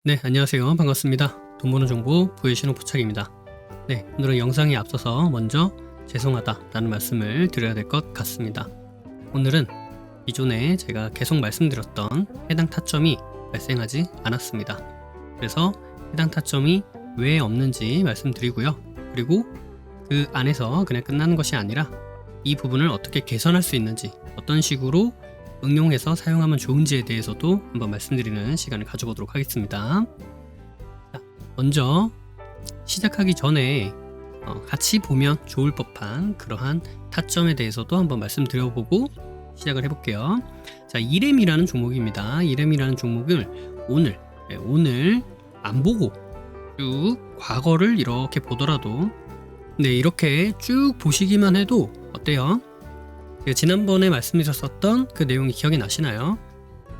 네, 안녕하세요. 반갑습니다. 돈 버는 정보 부의신호 포착입니다. 네, 오늘은 영상에 앞서서 먼저 죄송하다라는 말씀을 드려야 될 것 같습니다. 오늘은 기존에 제가 계속 말씀드렸던 해당 타점이 발생하지 않았습니다. 그래서 해당 타점이 왜 없는지 말씀드리고요. 그리고 그 안에서 그냥 끝나는 것이 아니라 이 부분을 어떻게 개선할 수 있는지, 어떤 식으로 응용해서 사용하면 좋은지에 대해서도 한번 말씀드리는 시간을 가져보도록 하겠습니다. 자, 먼저 시작하기 전에 같이 보면 좋을 법한 그러한 타점에 대해서도 한번 말씀드려보고 시작을 해볼게요. 자, 이렘이라는 종목입니다. 이렘이라는 종목을 오늘 안 보고 쭉 과거를 이렇게 보더라도 이렇게 쭉 보시기만 해도 어때요? 지난번에 말씀드렸었던 그 내용이 기억이 나시나요?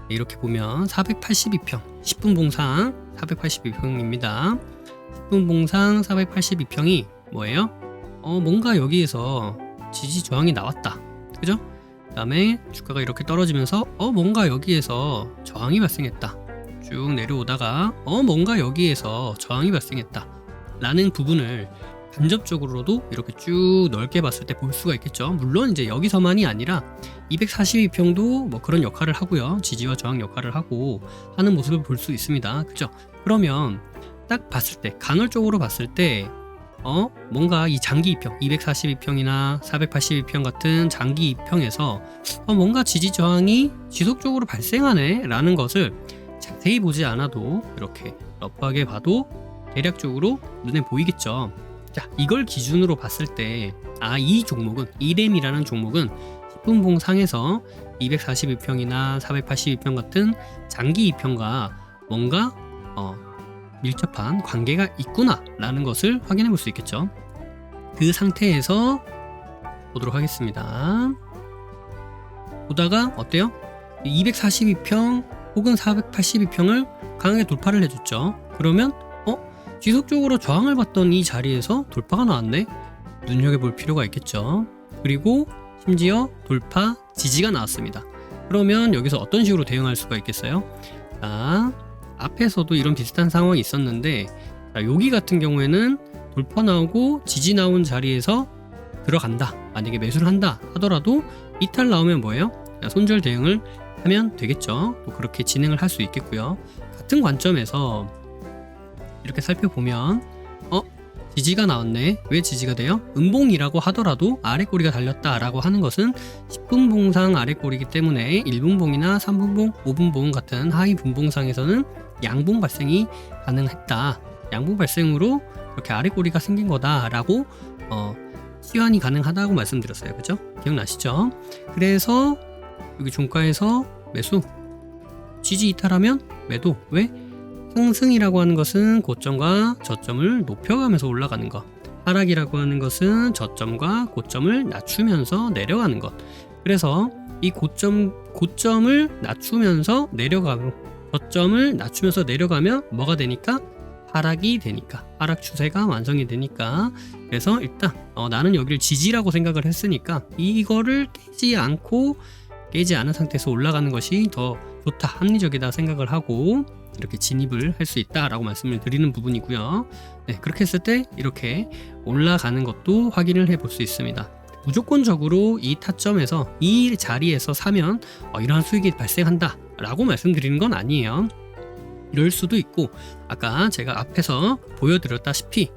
이렇게 보면 482평 10분 봉상 482평입니다. 10분 봉상 482평이 뭐예요? 뭔가 여기에서 지지 저항이 나왔다. 그죠? 그 다음에 주가가 이렇게 떨어지면서 뭔가 여기에서 저항이 발생했다. 쭉 내려오다가 뭔가 여기에서 저항이 발생했다 라는 부분을 간접적으로도 이렇게 쭉 넓게 봤을 때 볼 수가 있겠죠. 물론 이제 여기서만이 아니라 242평도 뭐 그런 역할을 하고요. 지지와 저항 역할을 하고 하는 모습을 볼 수 있습니다. 그죠? 그러면 딱 봤을 때, 간헐적으로 봤을 때 뭔가 이 장기 2평, 242평이나 482평 같은 장기 2평에서 뭔가 지지 저항이 지속적으로 발생하네 라는 것을 자세히 보지 않아도 이렇게 러프하게 봐도 대략적으로 눈에 보이겠죠. 자, 이걸 기준으로 봤을 때 이 종목은, 이렘이라는 종목은 10분 봉상에서 242평이나 482평 같은 장기 2평과 뭔가 밀접한 관계가 있구나 라는 것을 확인해 볼 수 있겠죠. 그 상태에서 보도록 하겠습니다. 보다가 어때요? 242평 혹은 482평을 강하게 돌파를 해줬죠. 그러면 지속적으로 저항을 받던 이 자리에서 돌파가 나왔네? 눈여겨볼 필요가 있겠죠. 그리고 심지어 돌파 지지가 나왔습니다. 그러면 여기서 어떤 식으로 대응할 수가 있겠어요? 자, 앞에서도 이런 비슷한 상황이 있었는데, 자, 여기 같은 경우에는 돌파 나오고 지지 나온 자리에서 들어간다, 만약에 매수를 한다 하더라도 이탈 나오면 뭐예요? 손절 대응을 하면 되겠죠. 또 그렇게 진행을 할 수 있겠고요. 같은 관점에서 이렇게 살펴보면 지지가 나왔네. 왜 지지가 돼요? 음봉이라고 하더라도 아랫꼬리가 달렸다라고 하는 것은 10분 봉상 아랫꼬리이기 때문에 1분봉이나 3분봉, 5분봉 같은 하위 분봉상에서는 양봉 발생이 가능했다. 양봉 발생으로 이렇게 아랫꼬리가 생긴 거다라고 시환이 가능하다고 말씀드렸어요. 그죠? 기억나시죠? 그래서 여기 종가에서 매수, 지지 이탈하면 매도. 왜? 상승이라고 하는 것은 고점과 저점을 높여가면서 올라가는 것, 하락이라고 하는 것은 저점과 고점을 낮추면서 내려가는 것. 그래서 이 고점을 낮추면서 내려가고 저점을 낮추면서 내려가면 뭐가 되니까? 하락이 되니까, 하락 추세가 완성이 되니까. 그래서 일단 나는 여기를 지지라고 생각을 했으니까 이거를 깨지 않은 상태에서 올라가는 것이 더 좋다, 합리적이다 생각을 하고 이렇게 진입을 할 수 있다라고 말씀을 드리는 부분이고요. 네, 그렇게 했을 때 이렇게 올라가는 것도 확인을 해볼 수 있습니다. 무조건적으로 이 타점에서, 이 자리에서 사면 이러한 수익이 발생한다 라고 말씀드리는 건 아니에요. 이럴 수도 있고, 아까 제가 앞에서 보여드렸다시피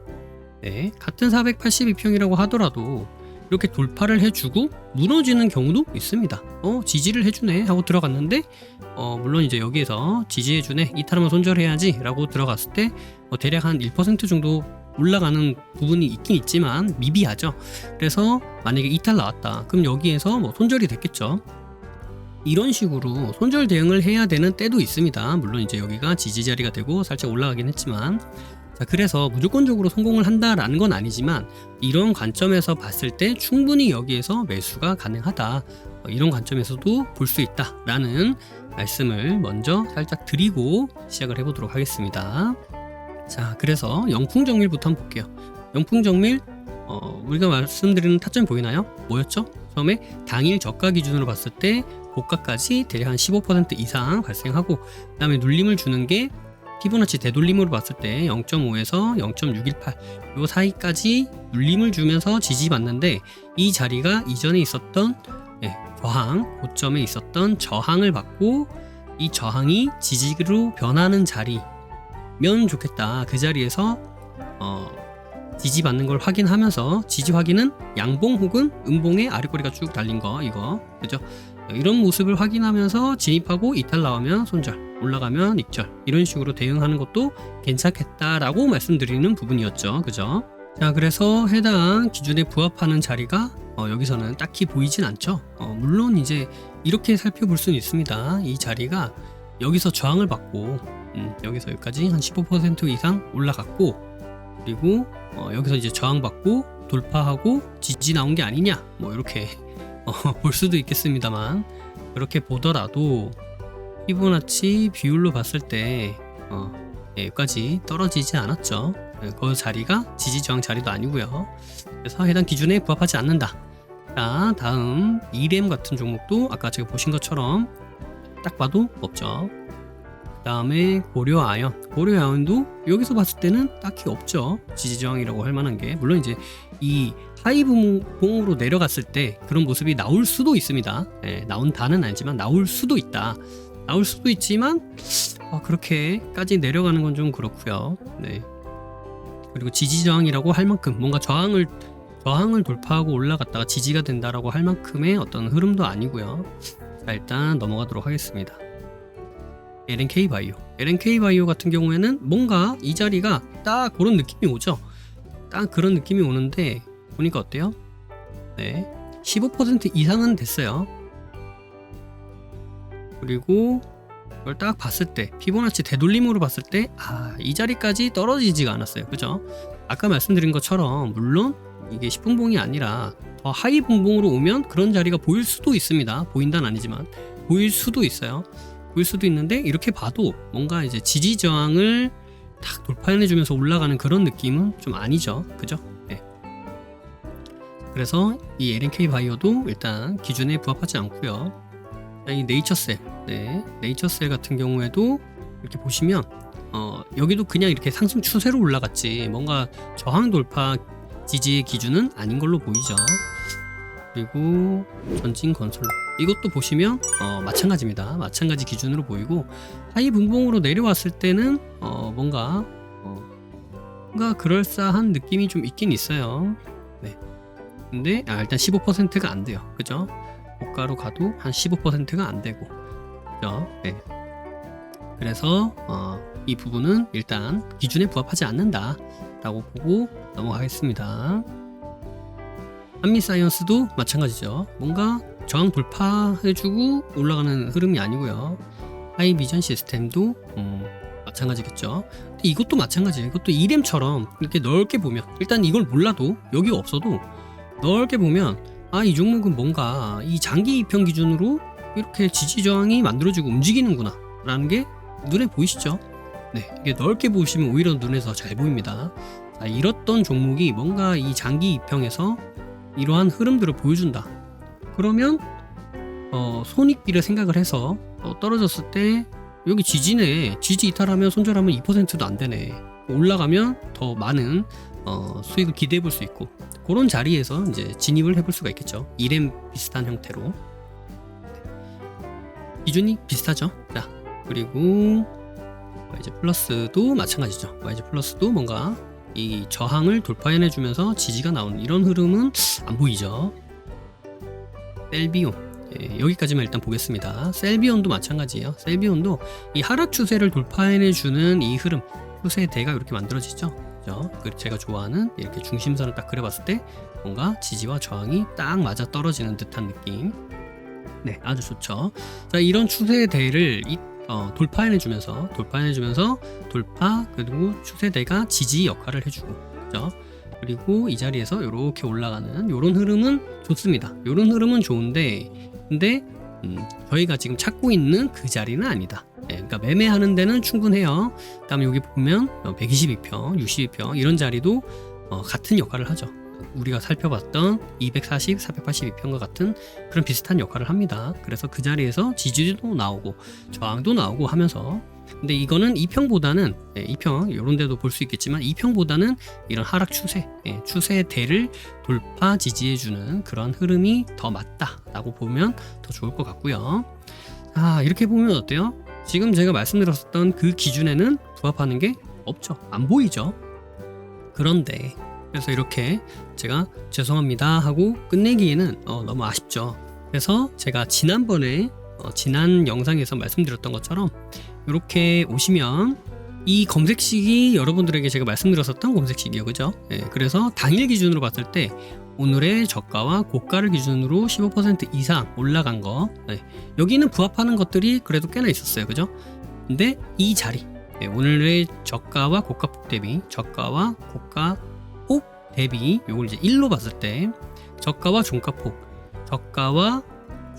같은 482평이라고 하더라도 이렇게 돌파를 해주고 무너지는 경우도 있습니다. 지지를 해주네 하고 들어갔는데 물론 이제 여기에서 지지해주네, 이탈하면 손절해야지 라고 들어갔을 때 대략 한 1% 정도 올라가는 부분이 있긴 있지만 미비하죠. 그래서 만약에 이탈 나왔다, 그럼 여기에서 손절이 됐겠죠. 이런 식으로 손절 대응을 해야 되는 때도 있습니다. 물론 이제 여기가 지지 자리가 되고 살짝 올라가긴 했지만, 자, 그래서 무조건적으로 성공을 한다라는 건 아니지만 이런 관점에서 봤을 때 충분히 여기에서 매수가 가능하다, 이런 관점에서도 볼 수 있다라는 말씀을 먼저 살짝 드리고 시작을 해보도록 하겠습니다. 자, 그래서 영풍정밀부터 한번 볼게요. 영풍정밀 우리가 말씀드리는 타점이 보이나요? 뭐였죠? 처음에 당일 저가 기준으로 봤을 때 고가까지 대략 한 15% 이상 발생하고, 그 다음에 눌림을 주는 게 피보나치 되돌림으로 봤을 때 0.5에서 0.618 요 사이까지 눌림을 주면서 지지받는데, 이 자리가 이전에 있었던 저항, 고점에 있었던 저항을 받고 이 저항이 지지로 변하는 자리면 좋겠다. 그 자리에서 지지받는 걸 확인하면서, 지지 확인은 양봉 혹은 음봉의 아랫꼬리가 쭉 달린 거, 이거 그죠? 이런 모습을 확인하면서 진입하고 이탈 나오면 손절, 올라가면 익절, 이런 식으로 대응하는 것도 괜찮겠다라고 말씀드리는 부분이었죠. 그죠? 자, 그래서 해당 기준에 부합하는 자리가 여기서는 딱히 보이진 않죠. 물론 이제 이렇게 살펴볼 수는 있습니다. 이 자리가 여기서 저항을 받고 여기서 여기까지 한 15% 이상 올라갔고, 그리고 여기서 이제 저항받고 돌파하고 지지 나온 게 아니냐, 뭐 이렇게 볼 수도 있겠습니다만, 그렇게 보더라도 피보나치 비율로 봤을 때 여기까지 떨어지지 않았죠. 그 자리가 지지 저항 자리도 아니고요. 그래서 해당 기준에 부합하지 않는다. 자, 다음 이램 같은 종목도 아까 제가 보신 것처럼 딱 봐도 없죠. 그 다음에 고려아연도 여기서 봤을 때는 딱히 없죠. 지지저항이라고 할 만한 게, 물론 이제 이 하이봉으로 내려갔을 때 그런 모습이 나올 수도 있습니다. 나온다는 아니지만 나올 수도 있다. 나올 수도 있지만 그렇게까지 내려가는 건 좀 그렇고요. 네. 그리고 지지저항이라고 할 만큼 뭔가 저항을 돌파하고 올라갔다가 지지가 된다라고 할 만큼의 어떤 흐름도 아니고요. 자, 일단 넘어가도록 하겠습니다. LNK 바이오 같은 경우에는 뭔가 이 자리가 딱 그런 느낌이 오죠. 딱 그런 느낌이 오는데 보니까 어때요? 네, 15% 이상은 됐어요. 그리고 이걸 딱 봤을 때, 피보나치 되돌림으로 봤을 때 이 자리까지 떨어지지가 않았어요. 그죠? 아까 말씀드린 것처럼 물론 이게 10분봉이 아니라 더 하이 분봉으로 오면 그런 자리가 보일 수도 있습니다. 보인다는 아니지만 보일 수도 있어요. 보일 수도 있는데, 이렇게 봐도 뭔가 이제 지지 저항을 탁 돌파해내주면서 올라가는 그런 느낌은 좀 아니죠. 그죠? 네. 그래서 이 LNK 바이오도 일단 기준에 부합하지 않고요. 이 네이처셀, 네이처셀 같은 경우에도 이렇게 보시면 여기도 그냥 이렇게 상승 추세로 올라갔지 뭔가 저항 돌파 지지의 기준은 아닌 걸로 보이죠. 그리고 전진건설로 이것도 보시면 마찬가지입니다. 마찬가지 기준으로 보이고, 하이 분봉으로 내려왔을 때는 뭔가 그럴싸한 느낌이 좀 있긴 있어요. 네. 근데 일단 15%가 안 돼요. 그죠? 고가로 가도 한 15%가 안 되고, 그죠? 네. 그래서 이 부분은 일단 기준에 부합하지 않는다 라고 보고 넘어가겠습니다. 한미사이언스도 마찬가지죠. 뭔가 저항 돌파해주고 올라가는 흐름이 아니고요. 하이비전 시스템도 마찬가지겠죠. 근데 이것도 마찬가지예요. 이것도 이램처럼 이렇게 넓게 보면, 일단 이걸 몰라도 여기가 없어도 넓게 보면 이 종목은 뭔가 이 장기 입형 기준으로 이렇게 지지 저항이 만들어지고 움직이는구나 라는 게 눈에 보이시죠? 네, 이게 넓게 보시면 오히려 눈에서 잘 보입니다. 자, 이렇던 종목이 뭔가 이 장기 입형에서 이러한 흐름들을 보여준다. 그러면 손익비를 생각을 해서 떨어졌을 때 여기 지지네, 지지 이탈하면 손절하면 2%도 안 되네, 올라가면 더 많은 수익을 기대해 볼 수 있고, 그런 자리에서 이제 진입을 해볼 수가 있겠죠. 이램 비슷한 형태로 기준이 비슷하죠. 자, 그리고 YG 플러스도 마찬가지죠. YG 플러스도 뭔가 이 저항을 돌파해내주면서 지지가 나오는 이런 흐름은 안 보이죠. 셀비온, 여기까지만 일단 보겠습니다. 셀비온도 마찬가지예요. 셀비온도 이 하락 추세를 돌파해내주는 이 흐름, 추세대가 이렇게 만들어지죠. 그죠? 제가 좋아하는 이렇게 중심선을 딱 그려봤을 때 뭔가 지지와 저항이 딱 맞아 떨어지는 듯한 느낌. 네, 아주 좋죠. 자, 이런 추세대를 돌파해내주면서 돌파, 그리고 추세대가 지지 역할을 해주고, 그죠? 그리고 이 자리에서 이렇게 올라가는 이런 흐름은 좋습니다. 이런 흐름은 좋은데, 근데 저희가 지금 찾고 있는 그 자리는 아니다. 그러니까 매매하는 데는 충분해요. 그다음에 여기 보면 122평, 62평 이런 자리도 같은 역할을 하죠. 우리가 살펴봤던 240, 482평과 같은 그런 비슷한 역할을 합니다. 그래서 그 자리에서 지지도 나오고 저항도 나오고 하면서 근데 이거는 2평보다는 2평 이런 데도 볼 수 있겠지만 2평보다는 이런 하락 추세, 추세대를 돌파 지지해주는 그런 흐름이 더 맞다라고 보면 더 좋을 것 같고요. 이렇게 보면 어때요? 지금 제가 말씀드렸던 그 기준에는 부합하는 게 없죠. 안 보이죠. 그런데 그래서 이렇게 제가 죄송합니다 하고 끝내기에는 너무 아쉽죠. 그래서 제가 지난번에 지난 영상에서 말씀드렸던 것처럼 이렇게 오시면 이 검색식이 여러분들에게 제가 말씀드렸었던 검색식이에요. 그죠? 그래서 당일 기준으로 봤을 때 오늘의 저가와 고가를 기준으로 15% 이상 올라간 거, 여기는 부합하는 것들이 그래도 꽤나 있었어요. 그죠? 근데 이 자리, 오늘의 저가와 고가폭 대비, 저가와 고가폭 대비, 요걸 이제 1로 봤을 때 저가와 종가폭, 저가와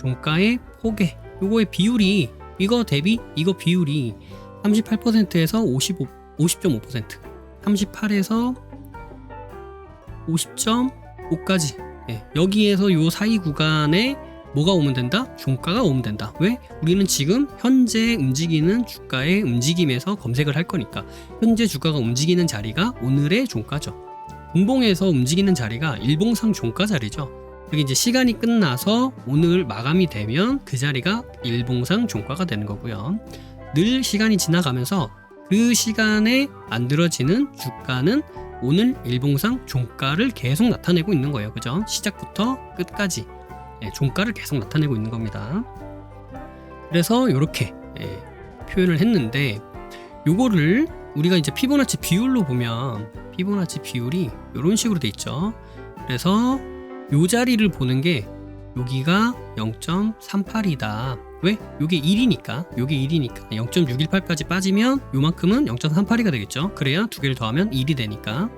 종가의 폭의 요거의 비율이 이거 대비 이거 비율이 38%에서 50.5%, 38에서 50.5까지. 여기에서 요 사이 구간에 뭐가 오면 된다? 종가가 오면 된다. 왜? 우리는 지금 현재 움직이는 주가의 움직임에서 검색을 할 거니까 현재 주가가 움직이는 자리가 오늘의 종가죠. 분봉에서 움직이는 자리가 일봉상 종가 자리죠. 여기 이제 시간이 끝나서 오늘 마감이 되면 그 자리가 일봉상 종가가 되는 거고요. 늘 시간이 지나가면서 그 시간에 만들어지는 주가는 오늘 일봉상 종가를 계속 나타내고 있는 거예요. 그죠? 시작부터 끝까지 종가를 계속 나타내고 있는 겁니다. 그래서 이렇게 표현을 했는데 요거를 우리가 이제 피보나치 비율로 보면 피보나치 비율이 이런 식으로 돼 있죠. 그래서 요 자리를 보는 게 여기가 0.38이다. 왜? 요게 1이니까 0.618까지 빠지면 요만큼은 0.38이가 되겠죠. 그래야 두 개를 더하면 1이 되니까.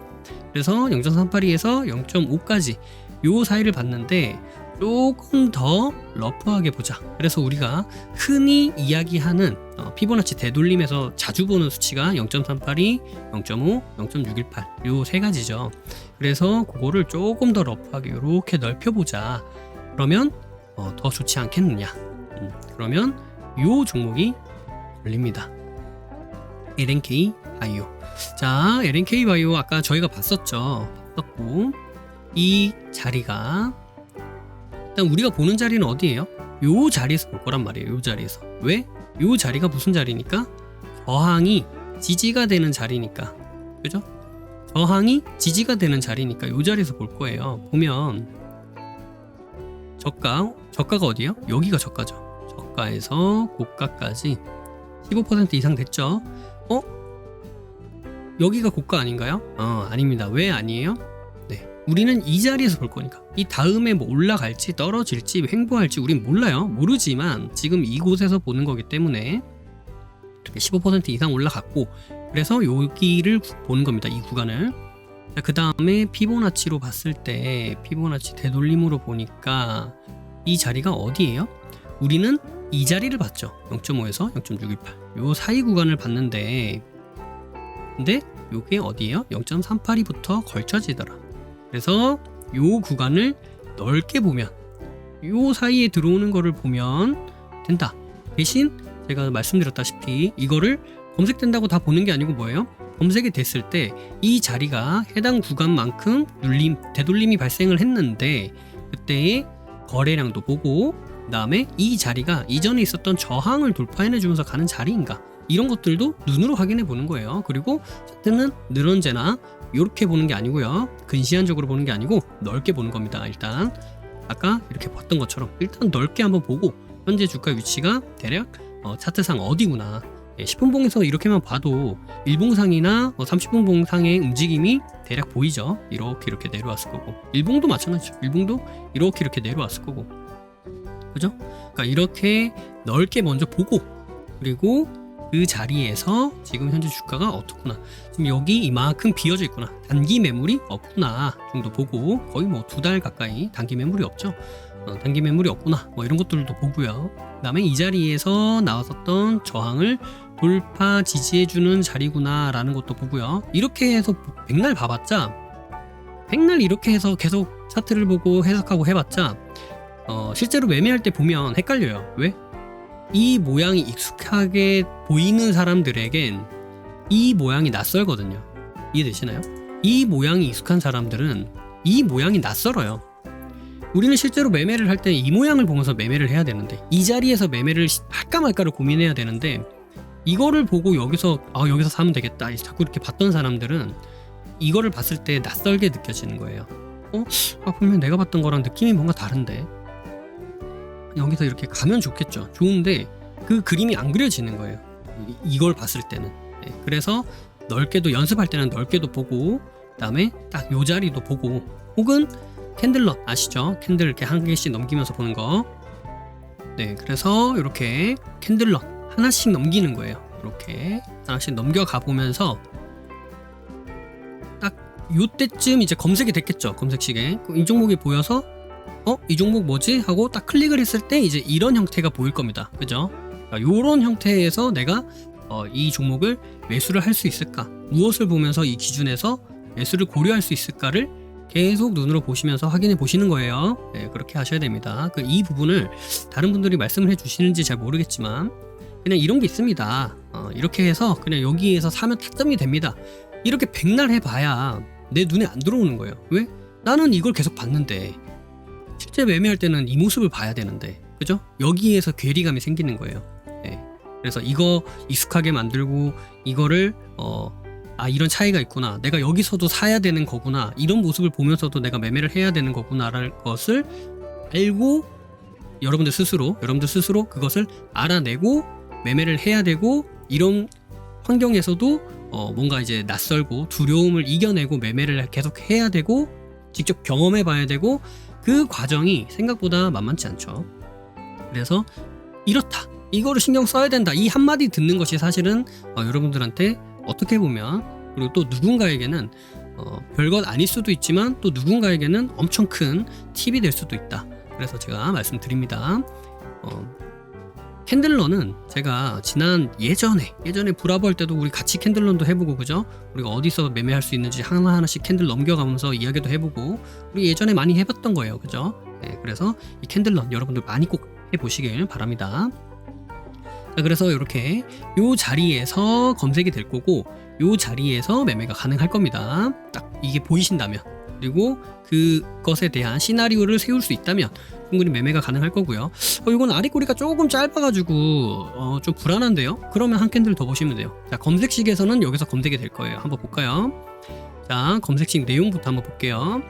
그래서 0.382에서 0.5까지 요 사이를 봤는데 조금 더 러프하게 보자. 그래서 우리가 흔히 이야기하는 피보나치 되돌림에서 자주 보는 수치가 0.382, 0.5, 0.618 요 세 가지죠. 그래서 그거를 조금 더 러프하게 이렇게 넓혀보자. 그러면 더 좋지 않겠느냐. 그러면 요 종목이 걸립니다. LNK 바이오. 자, LNK 바이오 아까 저희가 봤었고 이 자리가 일단 우리가 보는 자리는 어디예요? 요 자리에서 볼 거란 말이에요. 요 자리에서. 왜? 요 자리가 무슨 자리니까? 저항이 지지가 되는 자리니까. 그죠? 저항이 지지가 되는 자리니까 요 자리에서 볼 거예요. 보면 저가가 어디예요? 여기가 저가죠. 저가에서 고가까지 15% 이상 됐죠. 여기가 고가 아닌가요? 아닙니다. 왜 아니에요? 우리는 이 자리에서 볼 거니까. 이 다음에 뭐 올라갈지 떨어질지 횡보할지 우린 몰라요. 모르지만 지금 이곳에서 보는 거기 때문에 이렇게 15% 이상 올라갔고, 그래서 여기를 보는 겁니다. 이 구간을. 그 다음에 피보나치로 봤을 때 피보나치 되돌림으로 보니까 이 자리가 어디예요? 우리는 이 자리를 봤죠. 0.5에서 0.618 요 사이 구간을 봤는데, 근데 요게 어디예요? 0.382부터 걸쳐지더라. 그래서 요 구간을 넓게 보면 요 사이에 들어오는 거를 보면 된다. 대신 제가 말씀드렸다시피 이거를 검색된다고 다 보는 게 아니고 뭐예요? 검색이 됐을 때 이 자리가 해당 구간만큼 되돌림이 발생을 했는데 그때의 거래량도 보고, 그 다음에 이 자리가 이전에 있었던 저항을 돌파해내주면서 가는 자리인가, 이런 것들도 눈으로 확인해 보는 거예요. 그리고 차트는 늘 언제나 이렇게 보는 게 아니고요, 근시안적으로 보는 게 아니고 넓게 보는 겁니다. 일단 아까 이렇게 봤던 것처럼 일단 넓게 한번 보고 현재 주가 위치가 대략 차트상 어디구나, 10분봉에서 이렇게만 봐도 1봉상이나 30분봉상의 움직임이 대략 보이죠. 이렇게 내려왔을 거고, 1봉도 마찬가지죠. 1봉도 이렇게 내려왔을 거고, 그죠? 그러니까 이렇게 넓게 먼저 보고, 그리고 그 자리에서 지금 현재 주가가 어떻구나, 지금 여기 이만큼 비어져 있구나, 단기 매물이 없구나 정도 보고, 거의 뭐 2달 가까이 단기 매물이 없죠. 단기 매물이 없구나, 뭐 이런 것들도 보고요. 그 다음에 이 자리에서 나왔었던 저항을 돌파 지지해주는 자리구나 라는 것도 보고요. 이렇게 해서 백날 봐봤자, 백날 이렇게 해서 계속 차트를 보고 해석하고 해봤자 실제로 매매할 때 보면 헷갈려요. 왜? 이 모양이 익숙하게 보이는 사람들에겐 이 모양이 낯설거든요. 이해되시나요? 이 모양이 익숙한 사람들은 이 모양이 낯설어요. 우리는 실제로 매매를 할 때 이 모양을 보면서 매매를 해야 되는데, 이 자리에서 매매를 할까 말까를 고민해야 되는데, 이거를 보고 여기서 사면 되겠다 자꾸 이렇게 봤던 사람들은 이거를 봤을 때 낯설게 느껴지는 거예요. 분명 내가 봤던 거랑 느낌이 뭔가 다른데, 여기서 이렇게 가면 좋겠죠. 좋은데 그 그림이 안 그려지는 거예요. 이걸 봤을 때는. 그래서 넓게도, 연습할 때는 넓게도 보고, 그다음에 딱 요 자리도 보고, 혹은 캔들넛 아시죠? 캔들 이렇게 한 개씩 넘기면서 보는 거. 네, 그래서 이렇게 캔들넛 하나씩 넘기는 거예요. 이렇게 하나씩 넘겨가 보면서 딱 요때쯤 이제 검색이 됐겠죠. 검색식에 이 종목이 보여서 이 종목 뭐지? 하고 딱 클릭을 했을 때 이제 이런 형태가 보일 겁니다. 그죠? 요런 형태에서 내가 이 종목을 매수를 할 수 있을까? 무엇을 보면서 이 기준에서 매수를 고려할 수 있을까를 계속 눈으로 보시면서 확인해 보시는 거예요. 네, 그렇게 하셔야 됩니다. 이 부분을 다른 분들이 말씀을 해 주시는지 잘 모르겠지만 그냥 이런 게 있습니다. 이렇게 해서 그냥 여기에서 사면 타점이 됩니다. 이렇게 백날 해봐야 내 눈에 안 들어오는 거예요. 왜? 나는 이걸 계속 봤는데, 실제 매매할 때는 이 모습을 봐야 되는데, 그죠? 여기에서 괴리감이 생기는 거예요. 네. 그래서 이거 익숙하게 만들고, 이거를 이런 차이가 있구나, 내가 여기서도 사야 되는 거구나, 이런 모습을 보면서도 내가 매매를 해야 되는 거구나라는 것을 알고, 여러분들 스스로 그것을 알아내고 매매를 해야 되고, 이런 환경에서도 뭔가 이제 낯설고 두려움을 이겨내고 매매를 계속 해야 되고, 직접 경험해 봐야 되고, 그 과정이 생각보다 만만치 않죠. 그래서 이렇다, 이거를 신경 써야 된다, 이 한마디 듣는 것이 사실은 여러분들한테 어떻게 보면, 그리고 또 누군가에게는 별것 아닐 수도 있지만 또 누군가에게는 엄청 큰 팁이 될 수도 있다. 그래서 제가 말씀드립니다. 캔들런은 제가 지난 예전에 브라보 할 때도 우리 같이 캔들런도 해보고, 그죠? 우리가 어디서 매매할 수 있는지 하나하나씩 캔들 넘겨가면서 이야기도 해보고, 우리 예전에 많이 해봤던 거예요. 그죠? 네, 그래서 이 캔들런 여러분들 많이 꼭 해보시길 바랍니다. 자, 그래서 이렇게 요 자리에서 검색이 될 거고, 요 자리에서 매매가 가능할 겁니다. 딱 이게 보이신다면, 그리고 그것에 대한 시나리오를 세울 수 있다면 충분히 매매가 가능할 거고요. 이건 아리꼬리가 조금 짧아가지고 좀 불안한데요. 그러면 한 캔들 더 보시면 돼요. 자, 검색식에서는 여기서 검색이 될 거예요. 한번 볼까요? 자, 검색식 내용부터 한번 볼게요.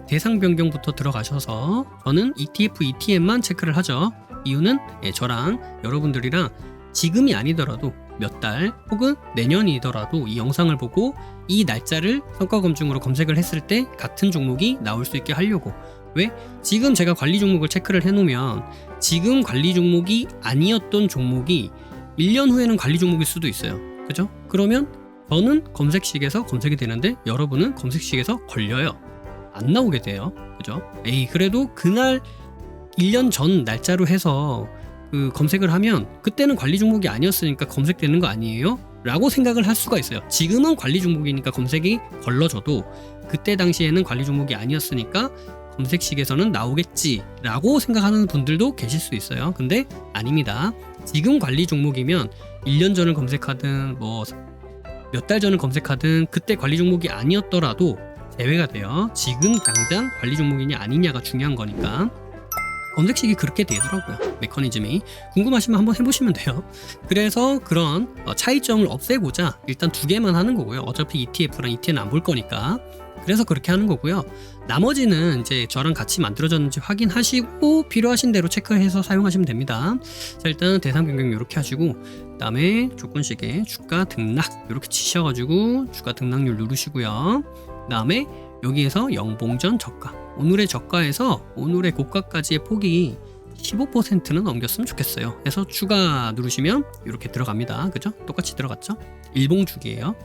대상 변경부터 들어가셔서 저는 ETF, ETN만 체크를 하죠. 이유는 저랑 여러분들이랑 지금이 아니더라도 몇 달 혹은 내년이더라도 이 영상을 보고 이 날짜를 성과 검증으로 검색을 했을 때 같은 종목이 나올 수 있게 하려고. 왜? 지금 제가 관리 종목을 체크를 해놓으면 지금 관리 종목이 아니었던 종목이 1년 후에는 관리 종목일 수도 있어요. 그죠? 그러면 저는 검색식에서 검색이 되는데 여러분은 검색식에서 걸려요. 안 나오게 돼요. 그죠? 그래도 그날 1년 전 날짜로 해서 검색을 하면 그때는 관리 종목이 아니었으니까 검색되는 거 아니에요? 라고 생각을 할 수가 있어요. 지금은 관리 종목이니까 검색이 걸러져도 그때 당시에는 관리 종목이 아니었으니까 검색식에서는 나오겠지 라고 생각하는 분들도 계실 수 있어요. 근데 아닙니다. 지금 관리 종목이면 1년 전을 검색하든 뭐 몇 달 전을 검색하든 그때 관리 종목이 아니었더라도 제외가 돼요. 지금 당장 관리 종목이냐 아니냐가 중요한 거니까. 검색식이 그렇게 되더라고요. 메커니즘이. 궁금하시면 한번 해보시면 돼요. 그래서 그런 차이점을 없애고자 일단 2개만 하는 거고요. 어차피 ETF랑 ETN 안 볼 거니까. 그래서 그렇게 하는 거고요. 나머지는 이제 저랑 같이 만들어졌는지 확인하시고 필요하신 대로 체크해서 사용하시면 됩니다. 자, 일단 대상 변경 이렇게 하시고, 그 다음에 조건식에 주가 등락 이렇게 치셔가지고 주가 등락률 누르시고요. 그 다음에 여기에서 영봉전 저가, 오늘의 저가에서 오늘의 고가까지의 폭이 15%는 넘겼으면 좋겠어요. 그래서 추가 누르시면 이렇게 들어갑니다. 그죠? 똑같이 들어갔죠? 일봉주기예요.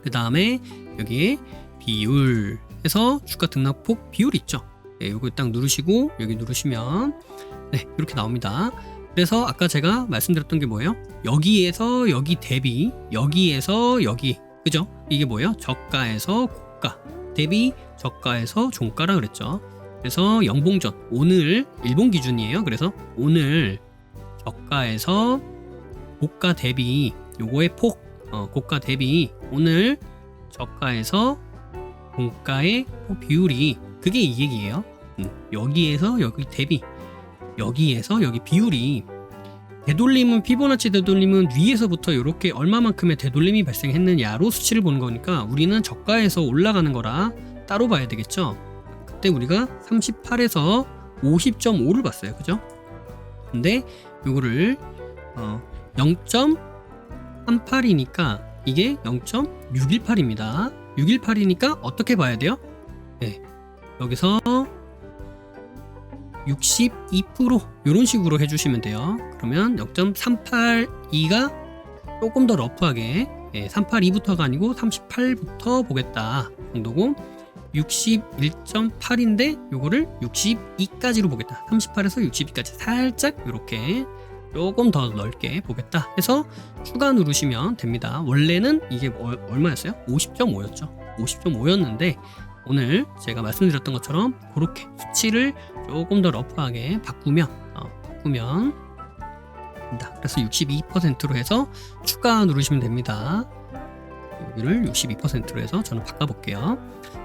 그 다음에 여기에 비율 해서 주가 등락폭 비율 있죠? 네, 이거 딱 누르시고 여기 누르시면 이렇게 나옵니다. 그래서 아까 제가 말씀드렸던 게 뭐예요? 여기에서 여기 대비, 여기에서 여기, 그죠? 이게 뭐예요? 저가에서 고가 대비 저가에서 종가라 그랬죠. 그래서 영봉전, 오늘 일본 기준이에요. 그래서 오늘 저가에서 고가 대비 요거의 폭, 고가 대비 오늘 저가에서 공가의 비율이 그게 이 얘기예요. 여기에서 여기 대비, 여기에서 여기 비율이 되돌림은 피보나치 되돌림은 위에서부터 이렇게 얼마만큼의 되돌림이 발생했느냐로 수치를 보는 거니까 우리는 저가에서 올라가는 거라 따로 봐야 되겠죠. 그때 우리가 38에서 50.5를 봤어요. 그죠? 근데 요거를 0.38이니까 이게 0.618입니다. 618이니까 어떻게 봐야 돼요? 네, 여기서 62% 이런 식으로 해주시면 돼요. 그러면 0.382가 조금 더 러프하게 382부터가 아니고 38부터 보겠다 정도고 61.8인데 요거를 62까지로 보겠다. 38에서 62까지 살짝 이렇게 조금 더 넓게 보겠다 해서 추가 누르시면 됩니다. 원래는 이게 얼마였어요? 50.5였죠. 50.5였는데 오늘 제가 말씀드렸던 것처럼 그렇게 수치를 조금 더 러프하게 바꾸면 됩니다. 그래서 62%로 해서 추가 누르시면 됩니다. 여기를 62%로 해서 저는 바꿔볼게요.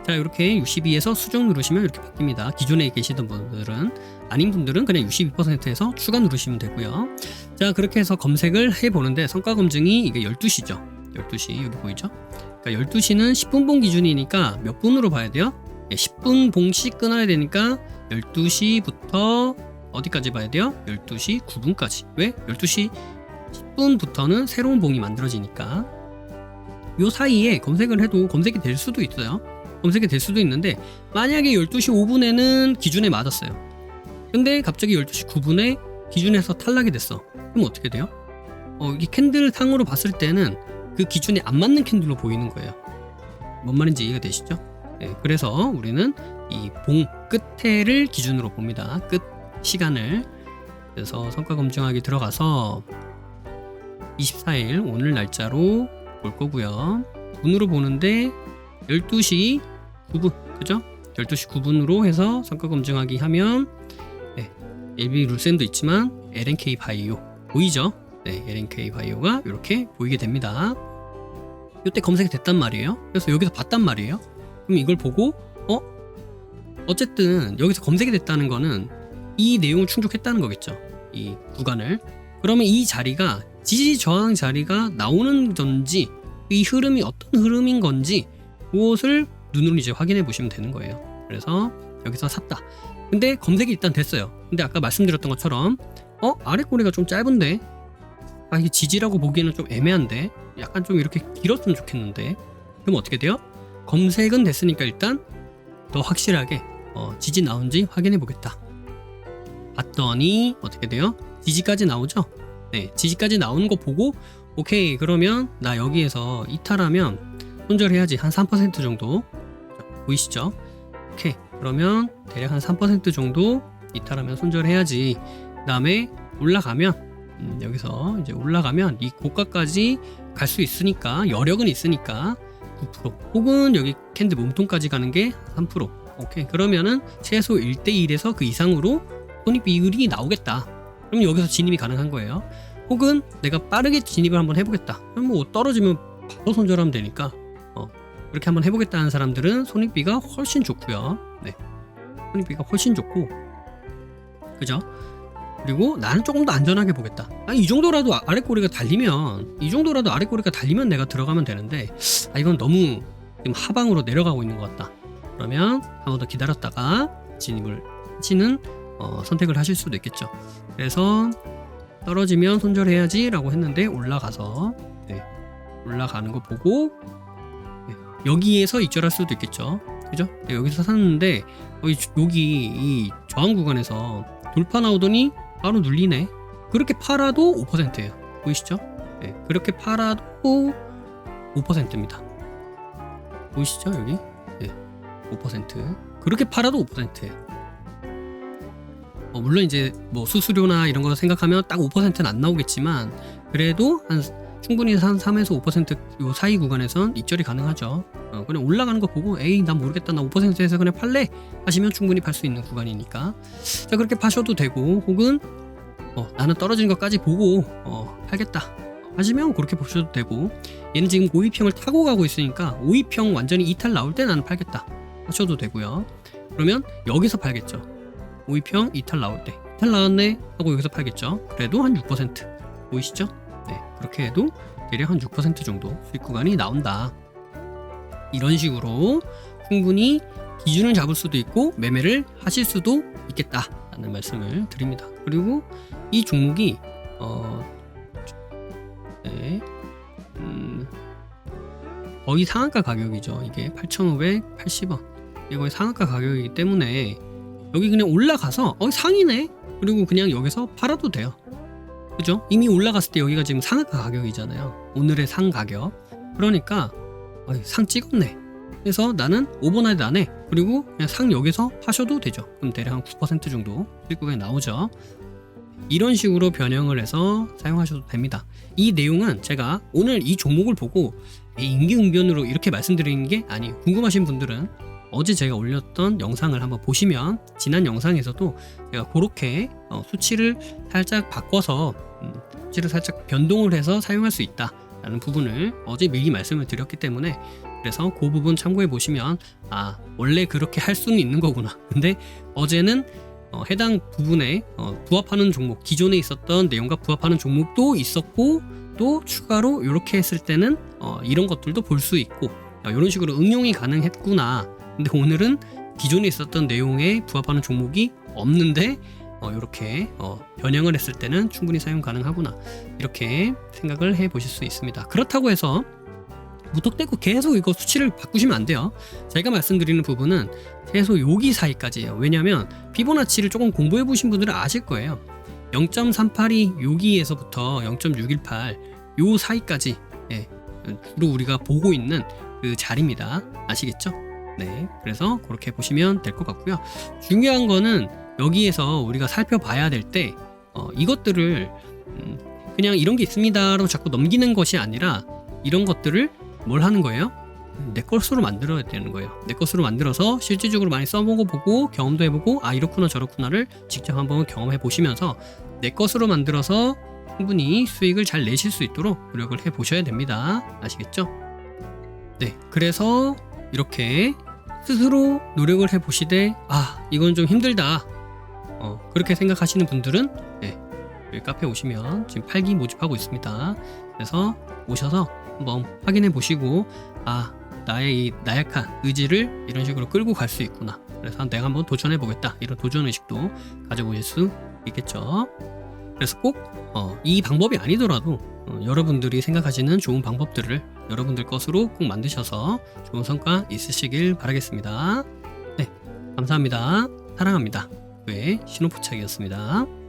자, 이렇게 62에서 수정 누르시면 이렇게 바뀝니다. 기존에 계시던 분들은, 아닌 분들은 그냥 62%에서 추가 누르시면 되고요. 자, 그렇게 해서 검색을 해보는데 성과 검증이 이게 12시죠. 12시 여기 보이죠? 그러니까 12시는 10분 봉 기준이니까 몇 분으로 봐야 돼요? 10분 봉씩 끊어야 되니까 12시부터 어디까지 봐야 돼요? 12시 9분까지. 왜? 12시 10분부터는 새로운 봉이 만들어지니까 요 사이에 검색을 해도 검색이 될 수도 있어요. 검색이 될 수도 있는데 만약에 12시 5분에는 기준에 맞았어요. 근데 갑자기 12시 9분에 기준에서 탈락이 됐어. 그럼 어떻게 돼요? 이게 캔들 상으로 봤을 때는 그 기준에 안 맞는 캔들로 보이는 거예요. 뭔 말인지 이해가 되시죠? 네, 그래서 우리는 이 봉 끝에를 기준으로 봅니다. 끝 시간을. 그래서 성과 검증하기 들어가서 24일 오늘 날짜로 볼 거고요. 분으로 보는데 12시 9분 그죠? 12시 9분으로 해서 성과 검증하기 하면 LB 룰센도 있지만 LNK 바이오 보이죠? 네, LNK 바이오가 이렇게 보이게 됩니다. 이때 검색이 됐단 말이에요. 그래서 여기서 봤단 말이에요. 그럼 이걸 보고 어쨌든 여기서 검색이 됐다는 거는 이 내용을 충족했다는 거겠죠. 이 구간을. 그러면 이 자리가 지지 저항 자리가 나오는 건지 이 흐름이 어떤 흐름인 건지 그것을 눈으로 이제 확인해 보시면 되는 거예요. 그래서 여기서 샀다. 근데 검색이 일단 됐어요. 근데 아까 말씀드렸던 것처럼 아래 꼬리가 좀 짧은데 이게 지지라고 보기에는 좀 애매한데 약간 좀 이렇게 길었으면 좋겠는데 그럼 어떻게 돼요? 검색은 됐으니까 일단 더 확실하게 지지 나온지 확인해 보겠다. 봤더니 어떻게 돼요? 지지까지 나오죠? 네, 지지까지 나오는 거 보고 오케이 그러면 나 여기에서 이탈하면 손절해야지. 한 3% 정도 보이시죠? 오케이 그러면 대략 한 3% 정도 이탈하면 손절해야지. 그 다음에 올라가면 여기서 이제 올라가면 이 고가까지 갈 수 있으니까 여력은 있으니까 9% 혹은 여기 캔들 몸통까지 가는 게 3%. 오케이 그러면은 최소 1대1에서 그 이상으로 손익 비율이 나오겠다. 그럼 여기서 진입이 가능한 거예요. 혹은 내가 빠르게 진입을 한번 해보겠다. 그럼 뭐 떨어지면 바로 손절하면 되니까 그렇게 한번 해보겠다는 사람들은 손익비가 훨씬 좋고요. 네, 손익비가 훨씬 좋고 그죠? 그리고 나는 조금 더 안전하게 보겠다. 이 정도라도 아랫꼬리가 달리면 내가 들어가면 되는데 이건 너무 지금 하방으로 내려가고 있는 것 같다. 그러면 한 번 더 기다렸다가 진입을 하시는 선택을 하실 수도 있겠죠. 그래서 떨어지면 손절해야지 라고 했는데 올라가서 올라가는 거 보고 여기에서 익절할 수도 있겠죠. 그죠? 여기서 샀는데 여기 이 저항 구간에서 돌파 나오더니 바로 눌리네. 그렇게 팔아도 5%예요. 보이시죠? 네, 그렇게 팔아도 5%입니다. 보이시죠? 여기? 네, 5%. 그렇게 팔아도 5%예요. 물론 이제 뭐 수수료나 이런 거 생각하면 딱 5%는 안 나오겠지만 그래도 충분히 한 3에서 5% 사이 구간에선 익절이 가능하죠. 그냥 올라가는 거 보고 에이 난 모르겠다 나 5%에서 그냥 팔래 하시면 충분히 팔 수 있는 구간이니까 자 그렇게 파셔도 되고 혹은 나는 떨어지는 것까지 보고 팔겠다 하시면 그렇게 보셔도 되고, 얘는 지금 5위평을 타고 가고 있으니까 5위평 완전히 이탈 나올 때 나는 팔겠다 하셔도 되고요. 그러면 여기서 팔겠죠. 5위평 이탈 나올 때 이탈 나왔네 하고 여기서 팔겠죠. 그래도 한 6% 보이시죠? 네, 그렇게 해도 대략 한 6% 정도 수익 구간이 나온다. 이런 식으로 충분히 기준을 잡을 수도 있고 매매를 하실 수도 있겠다 라는 말씀을 드립니다. 그리고 이 종목이 거의 상한가 가격이죠. 이게 8,580원. 이게 거의 상한가 가격이기 때문에 여기 그냥 올라가서 상이네? 그리고 그냥 여기서 팔아도 돼요. 그죠? 이미 올라갔을 때 여기가 지금 상한가 가격이잖아요. 오늘의 상 가격. 그러니까 상 찍었네. 그래서 나는 오버나이트 안 해. 그리고 그냥 상 여기서 파셔도 되죠. 그럼 대략 한 9% 정도 수익금이 나오죠. 이런 식으로 변형을 해서 사용하셔도 됩니다. 이 내용은 제가 오늘 이 종목을 보고 임기응변으로 이렇게 말씀드리는 게 아니에요. 궁금하신 분들은 어제 제가 올렸던 영상을 한번 보시면 지난 영상에서도 제가 그렇게 수치를 살짝 바꿔서 수치를 살짝 변동을 해서 사용할 수 있다 라는 부분을 어제 미리 말씀을 드렸기 때문에, 그래서 그 부분 참고해 보시면 원래 그렇게 할 수는 있는 거구나. 근데 어제는 해당 부분에 부합하는 종목, 기존에 있었던 내용과 부합하는 종목도 있었고, 또 추가로 이렇게 했을 때는 이런 것들도 볼 수 있고 이런 식으로 응용이 가능했구나. 근데 오늘은 기존에 있었던 내용에 부합하는 종목이 없는데 이렇게 변형을 했을 때는 충분히 사용 가능하구나, 이렇게 생각을 해 보실 수 있습니다. 그렇다고 해서 무턱대고 계속 이거 수치를 바꾸시면 안 돼요. 제가 말씀드리는 부분은 최소 여기 사이까지예요. 왜냐하면 피보나치를 조금 공부해 보신 분들은 아실 거예요. 0.382 여기에서부터 0.618 요 사이까지 주로 우리가 보고 있는 그 자리입니다. 아시겠죠? 네, 그래서 그렇게 보시면 될 것 같고요. 중요한 거는 여기에서 우리가 살펴봐야 될 때 이것들을 그냥 이런 게 있습니다라고 자꾸 넘기는 것이 아니라, 이런 것들을 뭘 하는 거예요? 내 것으로 만들어야 되는 거예요. 내 것으로 만들어서 실질적으로 많이 써보고 경험도 해보고 이렇구나 저렇구나를 직접 한번 경험해 보시면서 내 것으로 만들어서 충분히 수익을 잘 내실 수 있도록 노력을 해 보셔야 됩니다. 아시겠죠? 네, 그래서 이렇게 스스로 노력을 해 보시되 이건 좀 힘들다 그렇게 생각하시는 분들은 여기 카페 오시면 지금 팔기 모집하고 있습니다. 그래서 오셔서 한번 확인해 보시고 나의 이 나약한 의지를 이런 식으로 끌고 갈 수 있구나, 그래서 내가 한번 도전해 보겠다, 이런 도전 의식도 가져보실 수 있겠죠. 그래서 꼭 이 방법이 아니더라도 여러분들이 생각하시는 좋은 방법들을 여러분들 것으로 꼭 만드셔서 좋은 성과 있으시길 바라겠습니다. 네, 감사합니다. 사랑합니다. 신호포착이었습니다.